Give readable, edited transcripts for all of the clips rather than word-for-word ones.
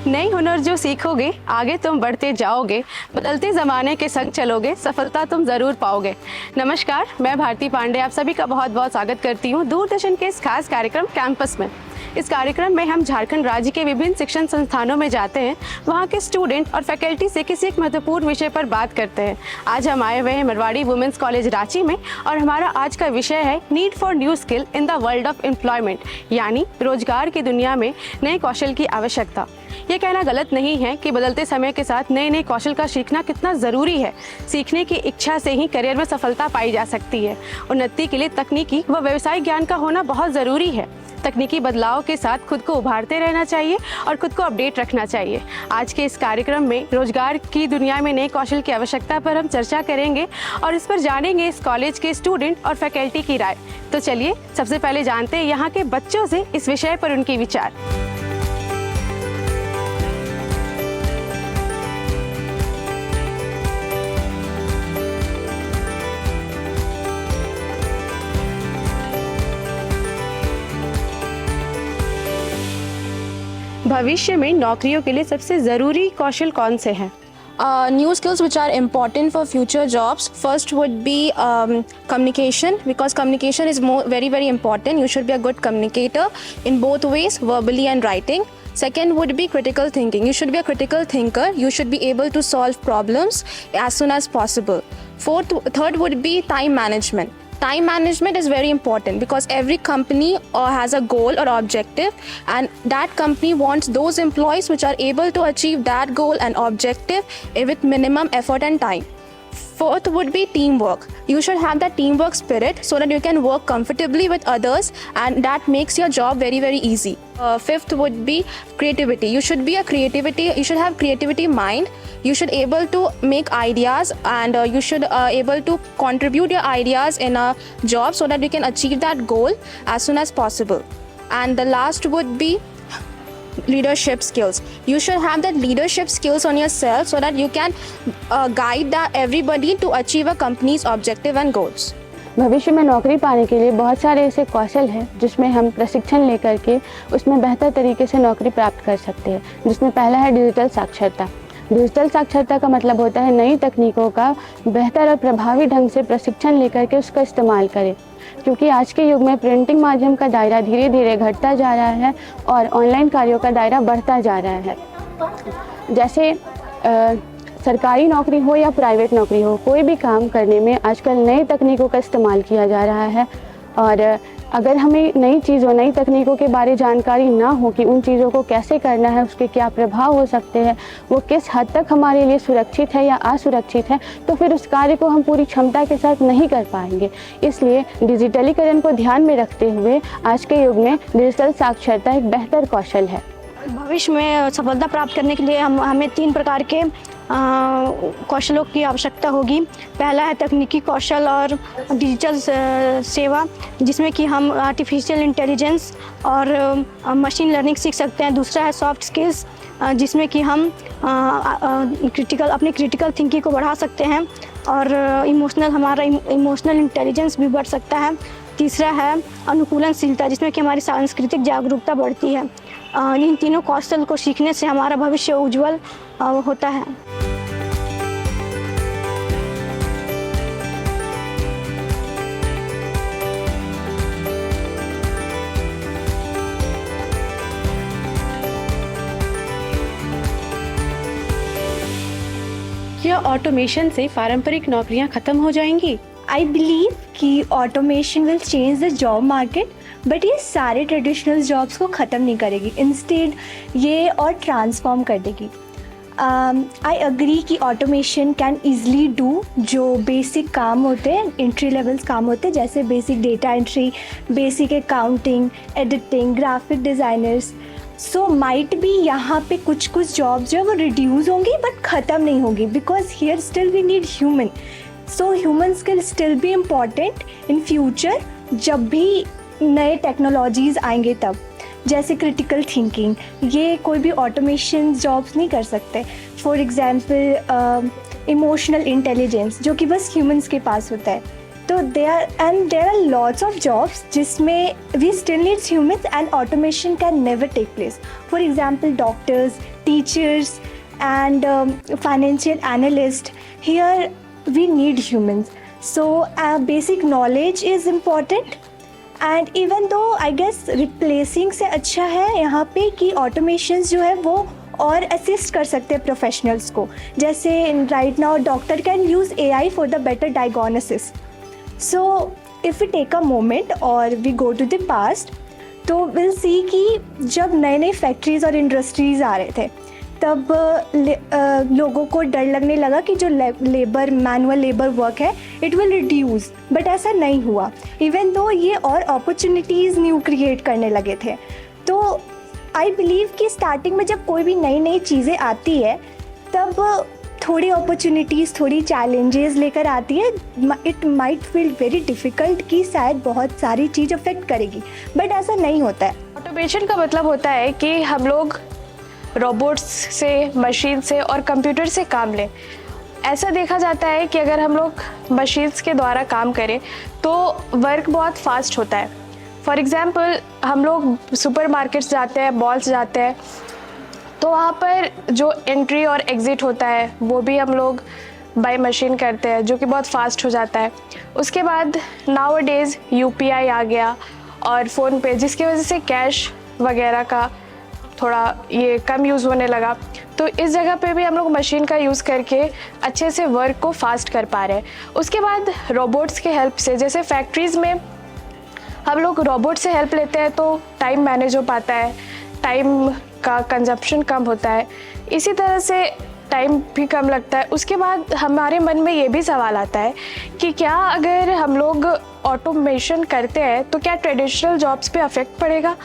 नई हुनर जो सीखोगे आगे तुम बढ़ते जाओगे, बदलते ज़माने के संग चलोगे, सफलता तुम ज़रूर पाओगे। नमस्कार, मैं भारती पांडे आप सभी का बहुत बहुत स्वागत करती हूँ दूरदर्शन के इस खास कार्यक्रम कैंपस में। इस कार्यक्रम में हम झारखंड राज्य के विभिन्न शिक्षण संस्थानों में जाते हैं, वहाँ के स्टूडेंट और फैकल्टी से किसी एक महत्वपूर्ण विषय पर बात करते हैं। आज हम आए हुए हैं मरवाड़ी वुमेंस कॉलेज रांची में और हमारा आज का विषय है need for new skill in the world of employment, यानी रोजगार की दुनिया में नए कौशल की आवश्यकता। ये कहना गलत नहीं है कि बदलते समय के साथ नए नए कौशल का सीखना कितना ज़रूरी है। सीखने की इच्छा से ही करियर में सफलता पाई जा सकती है। उन्नति के लिए तकनीकी व व्यवसायिक ज्ञान का होना बहुत ज़रूरी है। तकनीकी बदलाव के साथ खुद को उभारते रहना चाहिए और खुद को अपडेट रखना चाहिए। आज के इस कार्यक्रम में रोजगार की दुनिया में नए कौशल की आवश्यकता पर हम चर्चा करेंगे और इस पर जानेंगे इस कॉलेज के स्टूडेंट और फैकल्टी की राय। तो चलिए सबसे पहले जानते हैं यहाँ के बच्चों से इस विषय पर उनके विचार। भविष्य में नौकरियों के लिए सबसे ज़रूरी कौशल कौन से हैं? New skills which are important for future jobs. First would be communication, because communication is very important. You should be a good communicator in both ways, verbally and writing. Second would be critical thinking. You should be a critical thinker. You should be able to solve problems as soon as possible. Third would be time management. Time management is very important because every company has a goal or objective, and that company wants those employees which are able to achieve that goal and objective with minimum effort and time. Fourth would be teamwork. You should have that teamwork spirit so that you can work comfortably with others, and that makes your job very easy. Fifth would be creativity. You should have creativity mind. You should able to make ideas, and you should able to contribute your ideas in a job so that you can achieve that goal as soon as possible. And the last would be leadership skills. You should have that leadership skills on yourself so that you can guide everybody to achieve a company's objective and goals. भविष्य में नौकरी पाने के लिए बहुत सारे ऐसे कौशल हैं जिसमें हम प्रशिक्षण लेकर के उसमें बेहतर तरीके से नौकरी प्राप्त कर सकते हैं, जिसमें पहला है डिजिटल साक्षरता। डिजिटल साक्षरता का मतलब होता है नई तकनीकों का बेहतर और प्रभावी ढंग से प्रशिक्षण लेकर के उसका इस्तेमाल करें, क्योंकि आज के युग में प्रिंटिंग माध्यम का दायरा धीरे धीरे घटता जा रहा है और ऑनलाइन कार्यों का दायरा बढ़ता जा रहा है। जैसे सरकारी नौकरी हो या प्राइवेट नौकरी हो, कोई भी काम करने में आजकल नई तकनीकों का इस्तेमाल किया जा रहा है। और अगर हमें नई चीज़ों नई तकनीकों के बारे जानकारी ना हो कि उन चीज़ों को कैसे करना है, उसके क्या प्रभाव हो सकते हैं, वो किस हद तक हमारे लिए सुरक्षित है या असुरक्षित है, तो फिर उस कार्य को हम पूरी क्षमता के साथ नहीं कर पाएंगे। इसलिए डिजिटलीकरण को ध्यान में रखते हुए आज के युग में डिजिटल साक्षरता एक बेहतर कौशल है। भविष्य में सफलता प्राप्त करने के लिए हमें 3 प्रकार के कौशलों की आवश्यकता होगी। पहला है तकनीकी कौशल और डिजिटल सेवा, जिसमें कि हम आर्टिफिशियल इंटेलिजेंस और मशीन लर्निंग सीख सकते हैं। दूसरा है सॉफ्ट स्किल्स, जिसमें कि हम अपनी क्रिटिकल थिंकिंग को बढ़ा सकते हैं और हमारा इमोशनल इंटेलिजेंस भी बढ़ सकता है। तीसरा है अनुकूलनशीलता, जिसमें कि हमारी सांस्कृतिक जागरूकता बढ़ती है। इन तीनों कौशल को सीखने से हमारा भविष्य उज्जवल होता है। क्या ऑटोमेशन से पारंपरिक नौकरियां खत्म हो जाएंगी? I believe कि automation will change the job market, but ये सारे ट्रेडिशनल जॉब्स को ख़त्म नहीं करेगी, इंस्टेड ये और ट्रांसफॉर्म कर देगी। आई अग्री कि ऑटोमेशन कैन ईज़िली डू जो बेसिक काम होते हैं, एंट्री लेवल्स काम होते हैं, जैसे basic data entry, basic accounting, editing, graphic designers. So might भी यहाँ पे कुछ जॉब्स जो है वो रिड्यूस होंगी बट ख़त्म नहीं होगी, because here still we need human. So human skill still be important in future, जब भी नए टेक्नोलॉजीज़ आएंगे तब। जैसे क्रिटिकल थिंकिंग, ये कोई भी ऑटोमेशन जॉब्स नहीं कर सकते। फॉर एग्ज़ाम्पल इमोशनल इंटेलिजेंस, जो कि बस ह्यूमंस के पास होता है। तो there are lots of jobs जिसमें we still need humans and automation can never take place. For example, doctors, teachers and financial analysts. Here we need humans. So basic knowledge is important. And even though I guess replacing से अच्छा है यहाँ पे कि automations जो है वो और असिस्ट कर सकते हैं प्रोफेशनल्स को. जैसे right now doctor can use AI for the better diagnosis. So if we take a moment और we go to the past, तो विल सी कि जब नए नए फैक्ट्रीज़ और इंडस्ट्रीज़ आ रहे थे तब लोगों को डर लगने लगा कि जो मैनुअल लेबर वर्क है इट विल रिड्यूस. बट ऐसा नहीं हुआ, इवन दो ये और अपॉर्चुनिटीज़ न्यू क्रिएट करने लगे थे. तो आई बिलीव कि स्टार्टिंग में जब कोई भी नई नई चीज़ें आती है तब थोड़ी अपॉर्चुनिटीज़, थोड़ी चैलेंजेस लेकर आती है. It might feel very difficult कि शायद बहुत सारी चीज़ अफेक्ट करेगी, बट ऐसा नहीं होता है. ऑटोमेशन का मतलब होता है कि हम लोग रोबोट्स से, मशीन से और कंप्यूटर से काम लें. ऐसा देखा जाता है कि अगर हम लोग मशीन्स के द्वारा काम करें तो वर्क बहुत फास्ट होता है. फॉर एग्ज़ाम्पल, हम लोग सुपरमार्केट्स जाते हैं, मॉल्स जाते हैं, तो वहाँ पर जो एंट्री और एग्ज़िट होता है वो भी हम लोग बाय मशीन करते हैं, जो कि बहुत फास्ट हो जाता है. उसके बाद नाउ डेज़ UPI आ गया और फ़ोनपे, जिसकी वजह से कैश वगैरह का थोड़ा ये कम यूज़ होने लगा. तो इस जगह पे भी हम लोग मशीन का यूज़ करके अच्छे से वर्क को फास्ट कर पा रहे हैं. उसके बाद रोबोट्स के हेल्प से, जैसे फैक्ट्रीज़ में हम लोग रोबोट से हेल्प लेते हैं तो टाइम मैनेज हो पाता है, टाइम का कंजप्शन कम होता है, इसी तरह से टाइम भी कम लगता है. उसके बाद हमारे मन में ये भी सवाल आता है कि क्या अगर हम लोग ऑटोमेशन करते हैं तो क्या ट्रेडिशनल जॉब्स पे अफेक्ट पड़ेगा,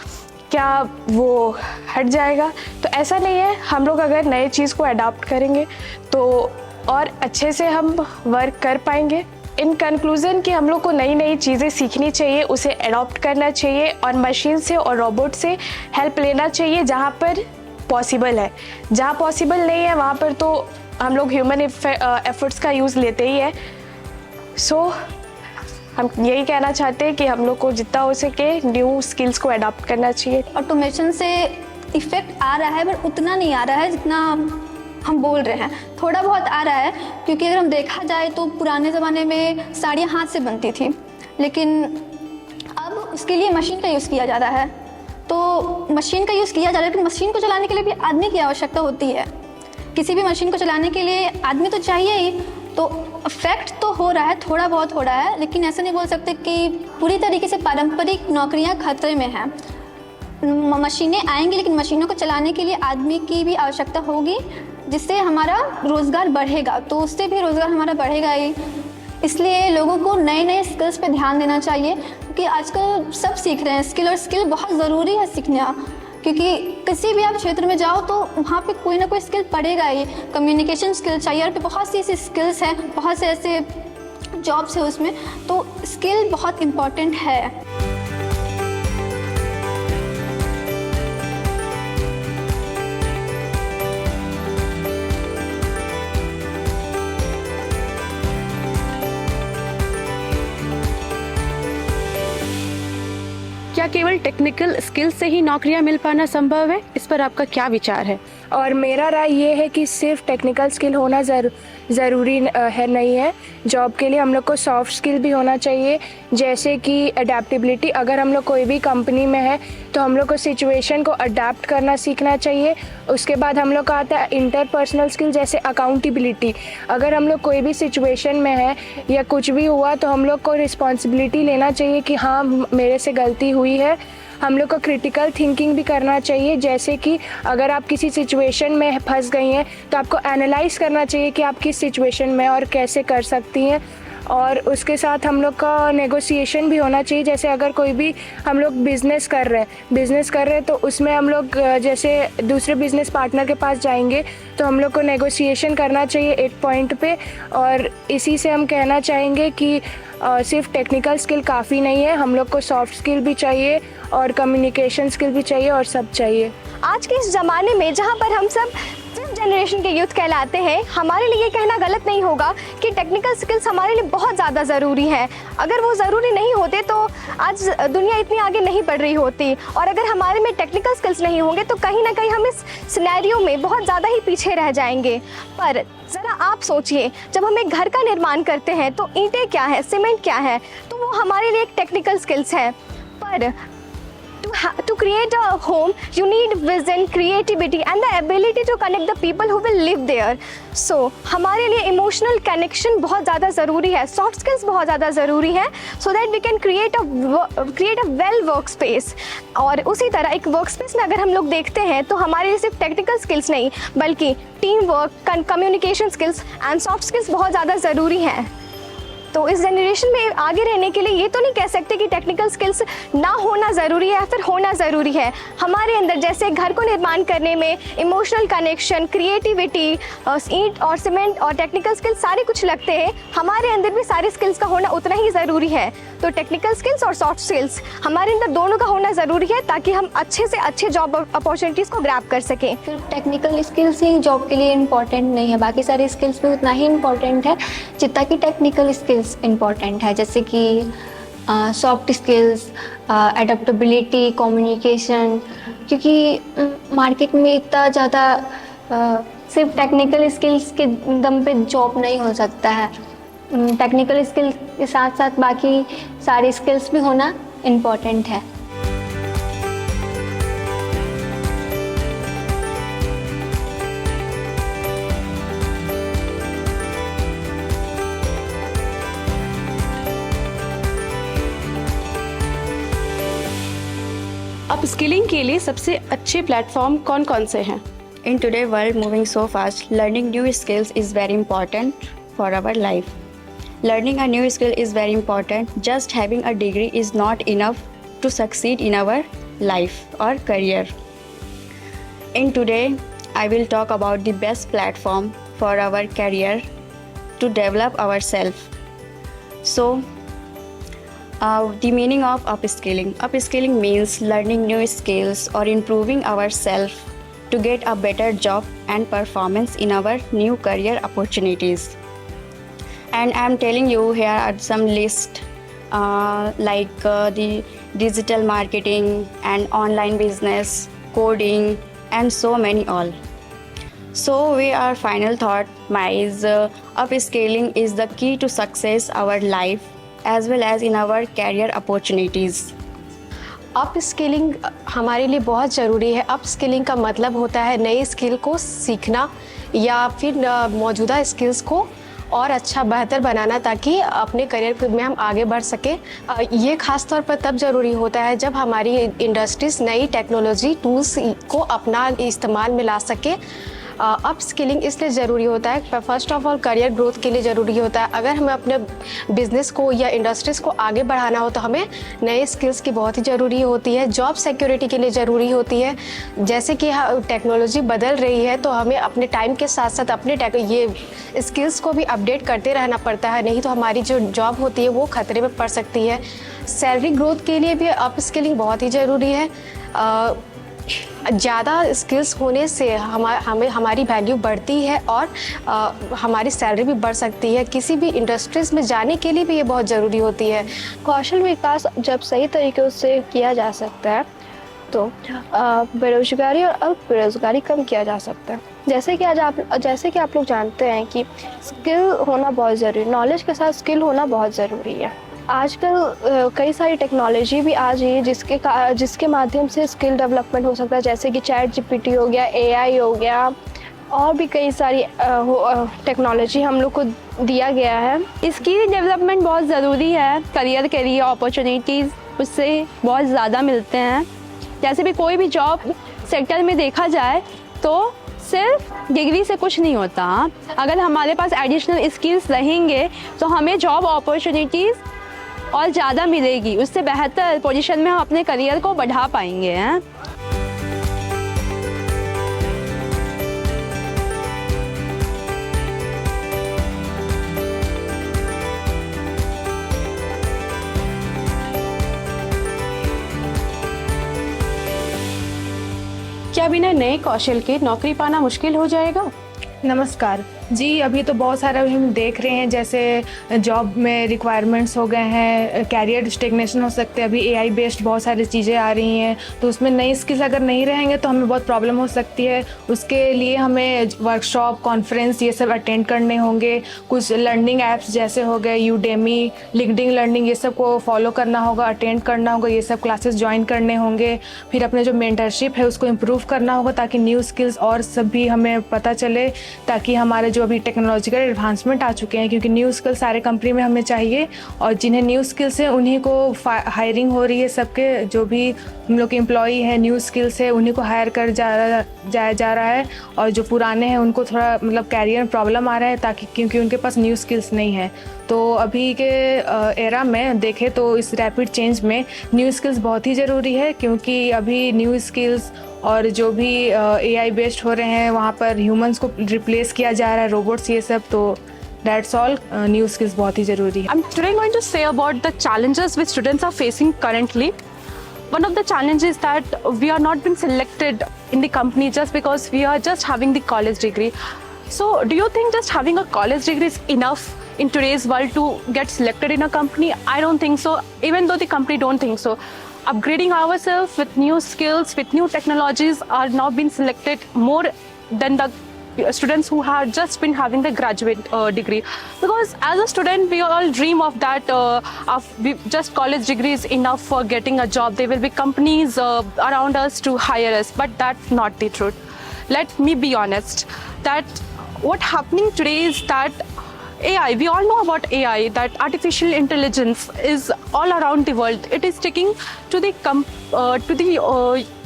क्या वो हट जाएगा? तो ऐसा नहीं है. हम लोग अगर नए चीज़ को अडॉप्ट करेंगे तो और अच्छे से हम वर्क कर पाएंगे. इन कंक्लूज़न कि हम लोग को नई नई चीज़ें सीखनी चाहिए, उसे अडॉप्ट करना चाहिए और मशीन से और रोबोट से हेल्प लेना चाहिए जहाँ पर पॉसिबल है. जहाँ पॉसिबल नहीं है वहाँ पर तो हम लोग ह्यूमन एफर्ट्स का यूज़ लेते ही है. सो हम यही कहना चाहते हैं कि हम लोग को जितना हो सके न्यू स्किल्स को अडॉप्ट करना चाहिए. ऑटोमेशन से इफ़ेक्ट आ रहा है बट उतना नहीं आ रहा है जितना हम बोल रहे हैं. थोड़ा बहुत आ रहा है, क्योंकि अगर हम देखा जाए तो पुराने ज़माने में साड़ियाँ हाथ से बनती थी, लेकिन अब उसके लिए मशीन का यूज़ किया जा रहा है. तो मशीन का यूज़ किया जा रहा है, लेकिन मशीन को चलाने के लिए भी आदमी की आवश्यकता होती है. किसी भी मशीन को चलाने के लिए आदमी तो चाहिए ही. तो अफेक्ट तो हो रहा है, थोड़ा बहुत हो रहा है, लेकिन ऐसा नहीं बोल सकते कि पूरी तरीके से पारंपरिक नौकरियां खतरे में हैं. मशीनें आएंगी, लेकिन मशीनों को चलाने के लिए आदमी की भी आवश्यकता होगी, जिससे हमारा रोज़गार बढ़ेगा. तो उससे भी रोज़गार हमारा बढ़ेगा ही. इसलिए लोगों को नए नए स्किल्स पे ध्यान देना चाहिए, क्योंकि आजकल सब सीख रहे हैं स्किल, और स्किल बहुत ज़रूरी है सीखना. क्योंकि किसी भी आप क्षेत्र में जाओ तो वहाँ पे कोई ना कोई स्किल पड़ेगा ही. कम्युनिकेशन स्किल चाहिए, और पे बहुत सी ऐसी स्किल्स हैं, बहुत से ऐसे जॉब्स हैं उसमें. तो स्किल बहुत इम्पॉर्टेंट है. क्या केवल टेक्निकल स्किल से ही नौकरियां मिल पाना संभव है? इस पर आपका क्या विचार है? और मेरा राय ये है कि सिर्फ टेक्निकल स्किल होना ज़रूरी है नहीं है. जॉब के लिए हम लोग को सॉफ्ट स्किल भी होना चाहिए, जैसे कि अडेप्टेबिलिटी. अगर हम लोग कोई भी कंपनी में है तो हम लोग को सिचुएशन को अडेप्ट करना सीखना चाहिए. उसके बाद हम लोग का आता है इंटरपर्सनल स्किल, जैसे अकाउंटेबिलिटी. अगर हम लोग कोई भी सिचुएशन में है या कुछ भी हुआ तो हम लोग को रिस्पॉन्सिबिलिटी लेना चाहिए कि हाँ मेरे से गलती हुई है. हम लोग को क्रिटिकल थिंकिंग भी करना चाहिए, जैसे कि अगर आप किसी सिचुएशन में फंस गई हैं तो आपको एनालाइज करना चाहिए कि आप किस सिचुएशन में और कैसे कर सकती हैं. और उसके साथ हम लोग का नेगोशिएशन भी होना चाहिए. जैसे अगर कोई भी हम लोग बिज़नेस कर रहे हैं तो उसमें हम लोग जैसे दूसरे बिज़नेस पार्टनर के पास जाएंगे तो हम लोग को नेगोशिएशन करना चाहिए एक पॉइंट पे. और इसी से हम कहना चाहेंगे कि सिर्फ टेक्निकल स्किल काफ़ी नहीं है, हम लोग को सॉफ्ट स्किल भी चाहिए और कम्युनिकेशन स्किल भी चाहिए और सब चाहिए. आज के इस ज़माने में जहाँ पर हम सब सिर्फ जनरेशन के यूथ कहलाते हैं, हमारे लिए ये कहना गलत नहीं होगा कि टेक्निकल स्किल्स हमारे लिए बहुत ज़्यादा ज़रूरी है। अगर वो ज़रूरी नहीं होते तो आज दुनिया इतनी आगे नहीं बढ़ रही होती, और अगर हमारे में टेक्निकल स्किल्स नहीं होंगे तो कहीं ना कहीं हम इस सिनेरियो में बहुत ज़्यादा ही पीछे रह जाएंगे। पर ज़रा आप सोचिए, जब हम एक घर का निर्माण करते हैं तो ईंटें क्या है, सीमेंट क्या है, तो वो हमारे लिए एक टेक्निकल स्किल्स है। पर to create a home you need vision, creativity and the ability to connect the people who will live there. So हमारे लिए इमोशनल कनेक्शन बहुत ज़्यादा ज़रूरी है, सॉफ्ट स्किल्स बहुत ज़्यादा ज़रूरी है, so that we can create a well work space. और उसी तरह एक वर्क स्पेस में अगर हम लोग देखते हैं तो हमारे लिए सिर्फ टेक्निकल स्किल्स नहीं बल्कि team work, communication skills and soft skills बहुत ज़्यादा ज़रूरी हैं। तो इस जनरेशन में आगे रहने के लिए ये तो नहीं कह सकते कि टेक्निकल स्किल्स ना होना ज़रूरी है या फिर होना ज़रूरी है। हमारे अंदर जैसे घर को निर्माण करने में इमोशनल कनेक्शन, क्रिएटिविटी, ईंट और सीमेंट और टेक्निकल स्किल्स सारे कुछ लगते हैं, हमारे अंदर भी सारे स्किल्स का होना उतना ही ज़रूरी है। तो टेक्निकल स्किल्स और सॉफ्ट स्किल्स हमारे अंदर दोनों का होना ज़रूरी है ताकि हम अच्छे से अच्छे जॉब अपॉर्चुनिटीज़ को ग्रैब कर सकें। सिर्फ टेक्निकल स्किल्स ही जॉब के लिए इम्पॉर्टेंट नहीं है, बाकी सारे स्किल्स भी उतना ही इम्पॉर्टेंट है जितना कि टेक्निकल स्किल्स इम्पॉर्टेंट है। जैसे कि सॉफ्ट स्किल्स, एडेप्टेबिलिटी, कम्युनिकेशन, क्योंकि मार्केट में इतना ज़्यादा सिर्फ टेक्निकल स्किल्स के दम पे जॉब नहीं हो सकता है। टेक्निकल स्किल्स के साथ साथ बाकी सारे स्किल्स भी होना इम्पॉर्टेंट है। अब स्किलिंग के लिए सबसे अच्छे प्लेटफॉर्म कौन कौन से हैं? In today's world moving so fast, learning new skills is very important for our life. Learning a new skill is very important. Just having a degree is not enough to succeed in our life or career. In today, I will talk about the best platform for our career to develop ourselves. So, the meaning of upskilling. Upskilling means learning new skills or improving ourselves to get a better job and performance in our new career opportunities. And I'm telling you here are some list like the digital marketing and online business, coding, and so many all. So we our final thought is upskilling is the key to success our life as well as in our career opportunities. Up skilling हमारे लिए बहुत ज़रूरी है। Up skilling का मतलब होता है नई स्किल को सीखना या फिर मौजूदा स्किल्स को और अच्छा बेहतर बनाना ताकि अपने करियर में हम आगे बढ़ सकें। ये ख़ास तौर पर तब ज़रूरी होता है जब हमारी इंडस्ट्रीज़ नई टेक्नोलॉजी टूल्स को अपना इस्तेमाल में ला सके। अप स्किलिंग इसलिए ज़रूरी होता है, first of all career growth के लिए ज़रूरी होता है। अगर हमें अपने बिजनेस को या इंडस्ट्रीज़ को आगे बढ़ाना हो तो हमें नए स्किल्स की बहुत ही ज़रूरी होती है। जॉब सिक्योरिटी के लिए ज़रूरी होती है। जैसे कि टेक्नोलॉजी बदल रही है तो हमें अपने टाइम के साथ साथ अपने ये स्किल्स को भी अपडेट करते रहना पड़ता है, नहीं तो हमारी जो जॉब होती है वो खतरे में पड़ सकती है। सैलरी ग्रोथ के लिए भी अप स्किलिंग बहुत ही ज़रूरी है। ज़्यादा स्किल्स होने से हमें हमारी वैल्यू बढ़ती है और हमारी सैलरी भी बढ़ सकती है। किसी भी इंडस्ट्रीज़ में जाने के लिए भी ये बहुत ज़रूरी होती है। कौशल विकास जब सही तरीके से किया जा सकता है तो बेरोजगारी और अल्प बेरोजगारी कम किया जा सकता है। जैसे कि आप लोग जानते हैं कि स्किल होना बहुत ज़रूरी, नॉलेज के साथ स्किल होना बहुत ज़रूरी है। आजकल कई सारी टेक्नोलॉजी भी आ रही है जिसके माध्यम से स्किल डेवलपमेंट हो सकता है, जैसे कि ChatGPT हो गया, AI हो गया और भी कई सारी टेक्नोलॉजी हम लोग को दिया गया है। स्किल डेवलपमेंट बहुत ज़रूरी है करियर के लिए। अपॉर्चुनिटीज़ उससे बहुत ज़्यादा मिलते हैं। जैसे भी कोई भी जॉब सेक्टर में देखा जाए तो सिर्फ डिग्री से कुछ नहीं होता। अगर हमारे पास एडिशनल स्किल्स रहेंगे तो हमें जॉब अपॉर्चुनिटीज़ और ज़्यादा मिलेगी, उससे बेहतर पोजीशन में हम अपने करियर को बढ़ा पाएंगे हैं। क्या बिना नए कौशल के नौकरी पाना मुश्किल हो जाएगा? नमस्कार जी। अभी तो बहुत सारा हम देख रहे हैं, जैसे जॉब में रिक्वायरमेंट्स हो गए हैं, कैरियर स्टेगनेशन हो सकते हैं, अभी एआई बेस्ड बहुत सारी चीज़ें आ रही हैं, तो उसमें नई स्किल्स अगर नहीं रहेंगे तो हमें बहुत प्रॉब्लम हो सकती है। उसके लिए हमें वर्कशॉप, कॉन्फ्रेंस ये सब अटेंड करने होंगे। कुछ लर्निंग ऐप्स जैसे हो गए यूडेमी, लिंक्डइन लर्निंग, ये सब को फॉलो करना होगा, अटेंड करना होगा, ये सब क्लासेस ज्वाइन करने होंगे। फिर अपने जो मेंटरशिप है उसको इम्प्रूव करना होगा ताकि न्यू स्किल्स और सब भी हमें पता चले, ताकि हमारे जो अभी टेक्नोलॉजिकल एडवांसमेंट आ चुके हैं, क्योंकि न्यू स्किल्स सारे कंपनी में हमें चाहिए, और जिन्हें न्यू स्किल्स है उन्हीं को हायरिंग हो रही है। सबके जो भी हम लोग के एम्प्लॉई है न्यू स्किल्स है उन्हीं को हायर कर जा रहा है, और जो पुराने हैं उनको थोड़ा मतलब कैरियर में प्रॉब्लम आ रहा है, ताकि क्योंकि उनके पास न्यू स्किल्स नहीं है। तो अभी के एरा में देखें तो इस रैपिड चेंज में न्यू स्किल्स बहुत ही ज़रूरी है, क्योंकि अभी न्यू स्किल्स और जो भी एआई बेस्ड हो रहे हैं वहाँ पर ह्यूमंस को रिप्लेस किया जा रहा है, रोबोट्स, ये सब। तो दैट्स ऑल, न्यू स्किल्स बहुत ही ज़रूरी है। I'm today going to say about the challenges which students are facing currently. One of the challenges is that we are not being selected in the company just because we are just having the college degree. So do you think just having a college degree is enough in today's world to get selected in a company? I don't think so, even though the company don't think so. Upgrading ourselves with new skills, with new technologies are now being selected more than the students who have just been having the graduate degree. Because as a student, we all dream of that, just college degree is enough for getting a job. There will be companies around us to hire us, but that's not the truth. Let me be honest, that what happening today is that AI, we all know about AI, that artificial intelligence is all around the world. It is taking to the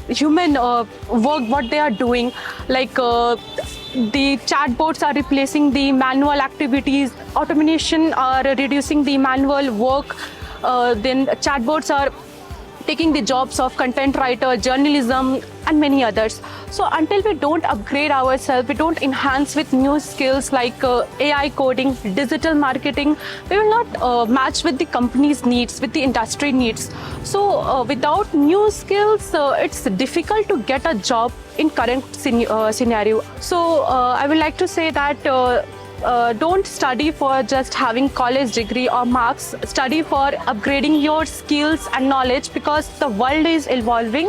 human work, what they are doing. Like the chatbots are replacing the manual activities, automation are reducing the manual work. Then chatbots are taking the jobs of content writer, journalism, and many others. So until we don't upgrade ourselves, we don't enhance with new skills like AI coding, digital marketing, we will not match with the company's needs, with the industry needs. So without new skills, it's difficult to get a job in current scenario. So I would like to say that don't study for just having college degree or marks. Study for upgrading your skills and knowledge, because the world is evolving,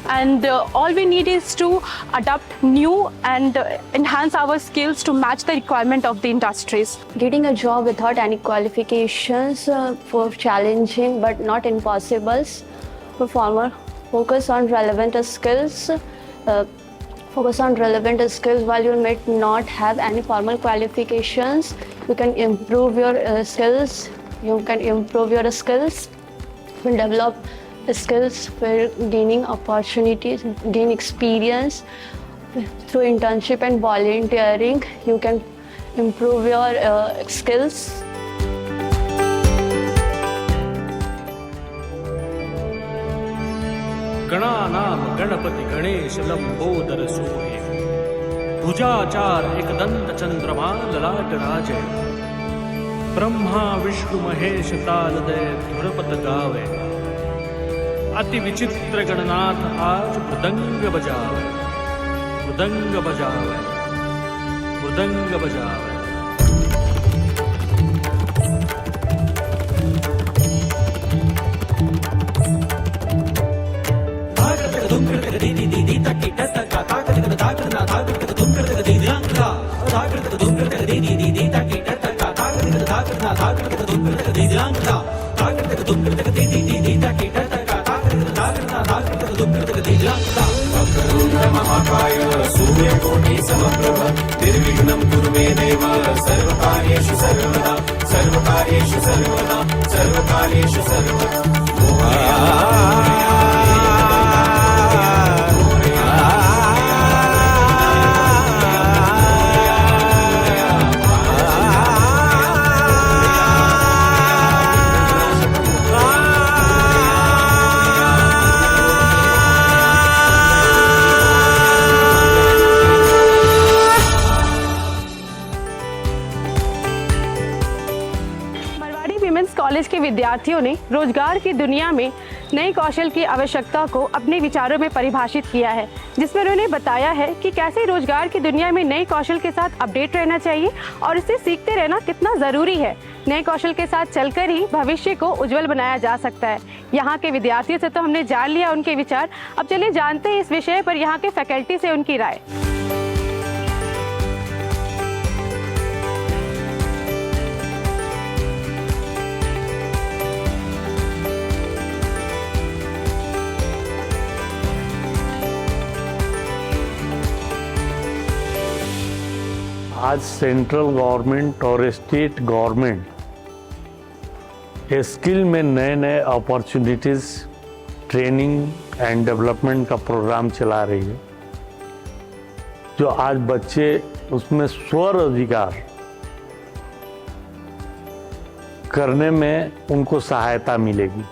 and all we need is to adapt new and enhance our skills to match the requirement of the industries. Getting a job without any qualifications for challenging but not impossible. Performer, focus on relevant skills. Focus on relevant skills. While you may not have any formal qualifications, you can improve your skills. You can develop skills for gaining opportunities, gain experience through internship and volunteering. You can improve your skills. गणानाम Ganpati Ganesh Lambodar सोहे, भुजाचार एकदंत चंद्रमा ललाट राजे, ब्रह्मा विष्णु महेश तालदय धुरपत गावे, अति विचित्र गणनाथ आज मृदंग बजावे, मृदंग बजावे, मृदंग बजावे। महाकाय सूर्यकोटि समप्रभ निर्विघ्नं कुरु मे देव सर्वकार्येषु सर्वदा सर्वकार्येषु सर्वदा सर्वकार्येषु सर्वदा। कॉलेज के विद्यार्थियों ने रोजगार की दुनिया में नई कौशल की आवश्यकता को अपने विचारों में परिभाषित किया है, जिसमें उन्होंने बताया है कि कैसे रोजगार की दुनिया में नई कौशल के साथ अपडेट रहना चाहिए और इससे सीखते रहना कितना ज़रूरी है। नए कौशल के साथ चलकर ही भविष्य को उज्जवल बनाया जा सकता है। यहाँ के विद्यार्थियों से तो हमने जान लिया उनके विचार, अब चलिए जानते हैं इस विषय पर यहाँ के फैकल्टी से उनकी राय। आज सेंट्रल गवर्नमेंट और स्टेट गवर्नमेंट स्किल में नए नए अपॉर्चुनिटीज़, ट्रेनिंग एंड डेवलपमेंट का प्रोग्राम चला रही है, जो आज बच्चे उसमें स्वरोजगार करने में उनको सहायता मिलेगी।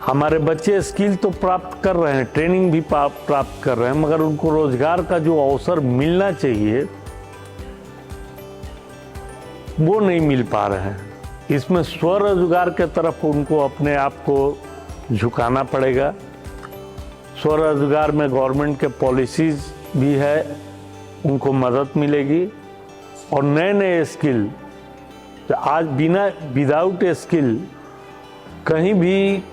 हमारे बच्चे स्किल तो प्राप्त कर रहे हैं, ट्रेनिंग भी प्राप्त कर रहे हैं, मगर उनको रोजगार का जो अवसर मिलना चाहिए वो नहीं मिल पा रहे हैं। इसमें स्वरोजगार के तरफ उनको अपने आप को झुकाना पड़ेगा। स्वरोजगार में गवर्नमेंट के पॉलिसीज़ भी है, उनको मदद मिलेगी और नए नए स्किल, आज विदाउट स्किल कहीं भी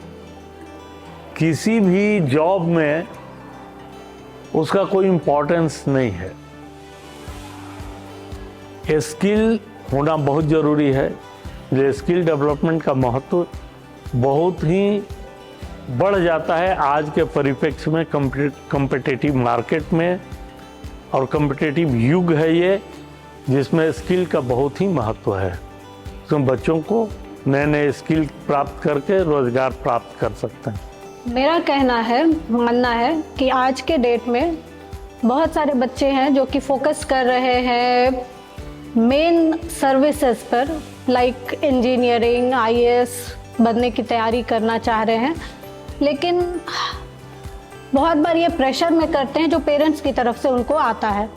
किसी भी जॉब में उसका कोई इम्पोर्टेंस नहीं है। स्किल होना बहुत ज़रूरी है। ये स्किल डेवलपमेंट का महत्व बहुत ही बढ़ जाता है आज के परिप्रेक्ष्य में, कॉम्पिटिटिव मार्केट में, और कॉम्पिटिटिव युग है ये, जिसमें स्किल का बहुत ही महत्व है। तो बच्चों को नए नए स्किल प्राप्त करके रोजगार प्राप्त कर सकते हैं। मेरा मानना है कि आज के डेट में बहुत सारे बच्चे हैं जो कि फोकस कर रहे हैं मेन सर्विसेज पर, लाइक इंजीनियरिंग, आईएएस बनने की तैयारी करना चाह रहे हैं, लेकिन बहुत बार ये प्रेशर में करते हैं जो पेरेंट्स की तरफ से उनको आता है।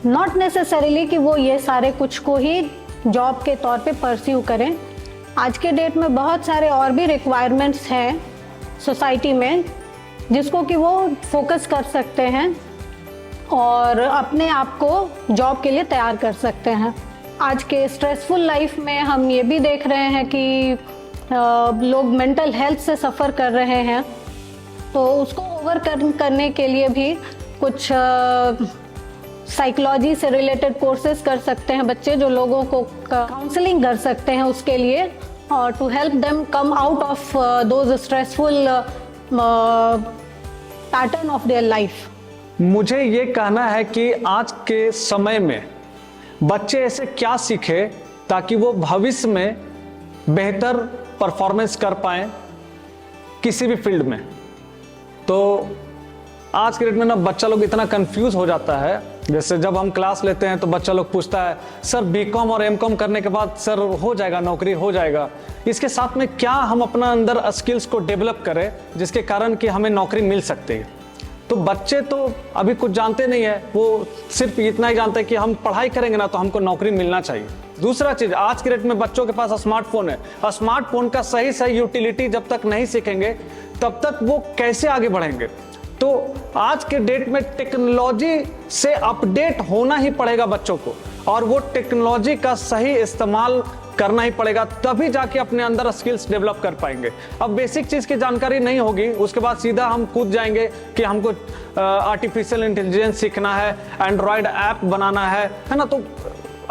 नॉट नेसेसरीली कि वो ये सारे कुछ को ही जॉब के तौर पे परस्यू करें। आज के डेट में बहुत सारे और भी रिक्वायरमेंट्स हैं सोसाइटी में जिसको कि वो फोकस कर सकते हैं और अपने आप को जॉब के लिए तैयार कर सकते हैं। आज के स्ट्रेसफुल लाइफ में हम ये भी देख रहे हैं कि लोग मेंटल हेल्थ से सफ़र कर रहे हैं, तो उसको ओवरकम करने के लिए भी कुछ साइकोलॉजी से रिलेटेड कोर्सेज कर सकते हैं बच्चे, जो लोगों को काउंसलिंग कर सकते हैं उसके लिए, और to help them come out of those stressful pattern of their life. मुझे ये कहना है कि आज के समय में बच्चे ऐसे क्या सीखे ताकि वो भविष्य में बेहतर परफॉर्मेंस कर पाएँ किसी भी फील्ड में। तो आज के डेट में ना बच्चा लोग इतना कंफ्यूज हो जाता है। जैसे जब हम क्लास लेते हैं तो बच्चा लोग पूछता है, सर बीकॉम और एमकॉम करने के बाद सर हो जाएगा, नौकरी हो जाएगा, इसके साथ में क्या हम अपना अंदर स्किल्स को डेवलप करें जिसके कारण कि हमें नौकरी मिल सकती है। तो बच्चे तो अभी कुछ जानते नहीं है, वो सिर्फ इतना ही जानते हैं कि हम पढ़ाई करेंगे ना तो हमको नौकरी मिलना चाहिए। दूसरा चीज़, आज के डेट में बच्चों के पास स्मार्टफोन है, स्मार्टफोन का सही सही यूटिलिटी जब तक नहीं सीखेंगे तब तक वो कैसे आगे बढ़ेंगे। तो आज के डेट में टेक्नोलॉजी से अपडेट होना ही पड़ेगा बच्चों को, और वो टेक्नोलॉजी का सही इस्तेमाल करना ही पड़ेगा, तभी जाके अपने अंदर स्किल्स डेवलप कर पाएंगे। अब बेसिक चीज़ की जानकारी नहीं होगी, उसके बाद सीधा हम कूद जाएंगे कि हमको आर्टिफिशियल इंटेलिजेंस सीखना है, एंड्रॉयड ऐप बनाना है ना। तो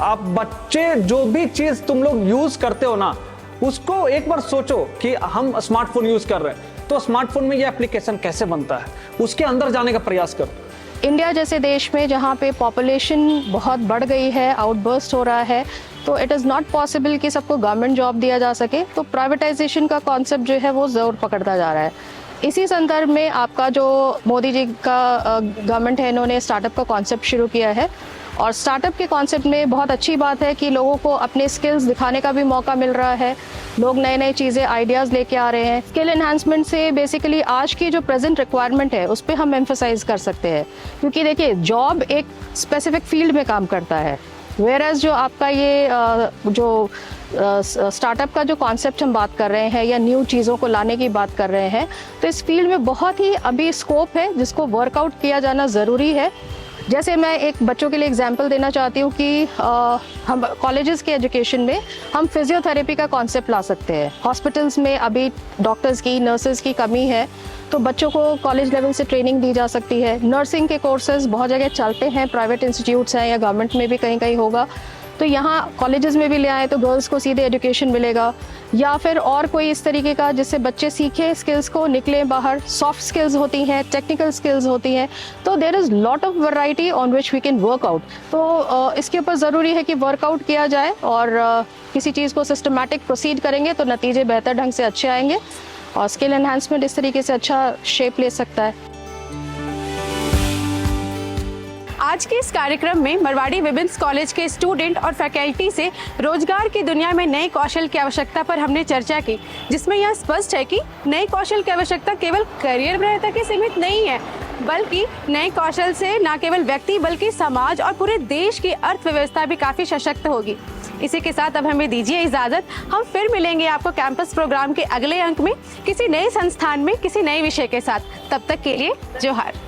आप बच्चे जो भी चीज़ तुम लोग यूज़ करते हो ना, उसको एक बार सोचो कि हम स्मार्टफोन यूज़ कर रहे हैं तो स्मार्टफोन में ये एप्लीकेशन कैसे बनता है, उसके अंदर जाने का प्रयास करो। इंडिया जैसे देश में जहाँ पे पॉपुलेशन बहुत बढ़ गई है, आउटबर्स्ट हो रहा है, तो इट इज़ नॉट पॉसिबल कि सबको गवर्नमेंट जॉब दिया जा सके। तो प्राइवेटाइजेशन का कॉन्सेप्ट जो है वो ज़रूर पकड़ता जा रहा है। इसी संदर्भ में आपका जो मोदी जी का गवर्नमेंट है, इन्होंने स्टार्टअप का कॉन्सेप्ट शुरू किया है, और स्टार्टअप के कॉन्सेप्ट में बहुत अच्छी बात है कि लोगों को अपने स्किल्स दिखाने का भी मौका मिल रहा है। लोग नए नए चीज़ें, आइडियाज़ लेके आ रहे हैं। स्किल एनहांसमेंट से बेसिकली आज की जो प्रेजेंट रिक्वायरमेंट है उस पर हम एम्फसाइज कर सकते हैं, क्योंकि देखिए जॉब एक स्पेसिफिक फील्ड में काम करता है, वेयर एज जो आपका ये जो स्टार्टअप का जो कॉन्सेप्ट हम बात कर रहे हैं या न्यू चीज़ों को लाने की बात कर रहे हैं, तो इस फील्ड में बहुत ही अभी स्कोप है जिसको वर्कआउट किया जाना ज़रूरी है। जैसे मैं एक बच्चों के लिए एग्जांपल देना चाहती हूँ कि हम कॉलेजेस के एजुकेशन में हम फिजियोथेरेपी का कॉन्सेप्ट ला सकते हैं। हॉस्पिटल्स में अभी डॉक्टर्स की, नर्सेज की कमी है, तो बच्चों को कॉलेज लेवल से ट्रेनिंग दी जा सकती है। नर्सिंग के कोर्सेज बहुत जगह चलते हैं, प्राइवेट इंस्टीट्यूट्स हैं या गवर्नमेंट में भी कहीं कहीं होगा, तो यहाँ कॉलेजेस में भी ले आए तो गर्ल्स को सीधे एजुकेशन मिलेगा। या फिर और कोई इस तरीके का जिससे बच्चे सीखें स्किल्स को, निकलें बाहर। सॉफ्ट स्किल्स होती हैं, टेक्निकल स्किल्स होती हैं, तो there is lot of variety on which we can work out. तो इसके ऊपर ज़रूरी है कि वर्कआउट किया जाए और किसी चीज़ को सिस्टमैटिक प्रोसीड करेंगे तो नतीजे बेहतर ढंग से अच्छे आएंगे और स्किल एनहांसमेंट इस तरीके से अच्छा शेप ले सकता है। आज के इस कार्यक्रम में मरवाड़ी विमेंस कॉलेज के स्टूडेंट और फैकल्टी से रोजगार की दुनिया में नए कौशल की आवश्यकता पर हमने चर्चा की, जिसमें यह स्पष्ट है कि नए कौशल की आवश्यकता केवल करियर में तक ही सीमित नहीं है, बल्कि नए कौशल से न केवल व्यक्ति बल्कि समाज और पूरे देश की अर्थव्यवस्था भी काफ़ी सशक्त होगी। इसी के साथ अब हमें दीजिए इजाज़त। हम फिर मिलेंगे आपको कैंपस प्रोग्राम के अगले अंक में किसी नए संस्थान में किसी नए विषय के साथ। तब तक के लिए जोहार।